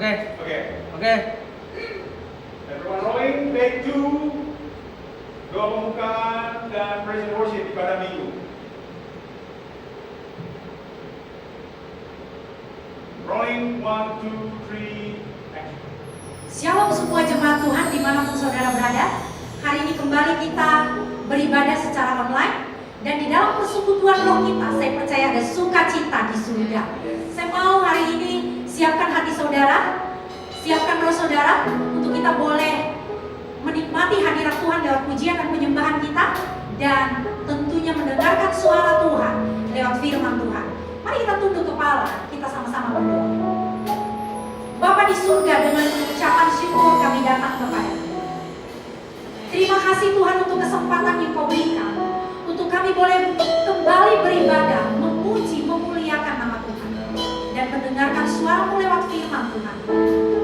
Oke. Oke. Oke. Everyone rolling, take 2. Doa pembukaan dan praise and worship ibadah minggu. Rolling, 1, 2, 3, action. Shalom semua jemaat Tuhan dimanapun saudara berada. Hari ini kembali kita beribadah secara online. Dan di dalam persekutuan roh kita, saya percaya ada sukacita di surga. Saya mau hari ini siapkan hati saudara, siapkan roh saudara, untuk kita boleh menikmati hadirat Tuhan lewat pujian dan penyembahan kita. Dan tentunya mendengarkan suara Tuhan lewat firman Tuhan. Mari kita tunduk kepala, kita sama-sama berdoa. Bapa di surga, dengan ucapan syukur kami datang kepada-Mu. Terima kasih Tuhan untuk kesempatan yang Kau berikan, untuk kami boleh kembali beribadah, memuji, memuliakan nama Tuhan, dan mendengarkan suara-Mu lewat firman Tuhan.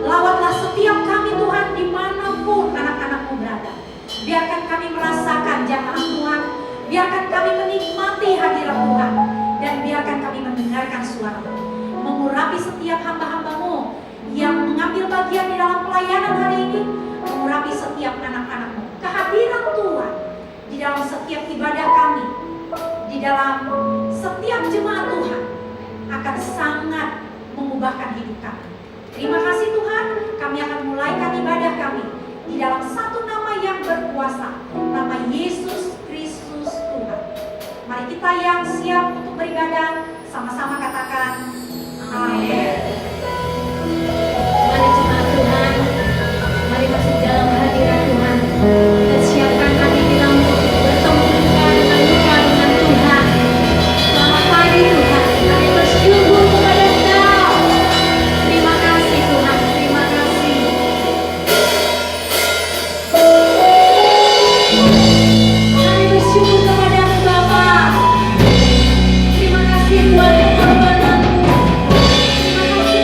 Lawatlah setiap kami Tuhan, dimanapun anak-anak-Mu berada. Biarkan kami merasakan jamaah Tuhan, biarkan kami menikmati hadirat Tuhan, dan biarkan kami mendengarkan suara-Mu, mengurapi setiap hamba-hamba-Mu yang mengambil bagian di dalam pelayanan hari ini, mengurapi setiap anak-anak-Mu. Kehadiran Tuhan di dalam setiap ibadah kami, di dalam setiap jemaat Tuhan, akan sangat mengubahkan hidup kami. Terima kasih Tuhan, kami akan mulaikan ibadah kami di dalam satu nama yang berkuasa, nama Yesus Kristus Tuhan. Mari kita yang siap untuk beribadah, sama-sama katakan amin. Mari jemaat Tuhan, mari masuk dalam hadirat Tuhan. Kita siapkan hati kita untuk bertemu dengan lupa dengan Tuhan. Selamat pagi Tuhan, kami bersyukur kepada Engkau. Terima kasih Tuhan, terima kasih. Kami bersyukur kepada-Mu Bapa. Terima kasih buat pengorbanan-Mu. Terima kasih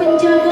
menjaga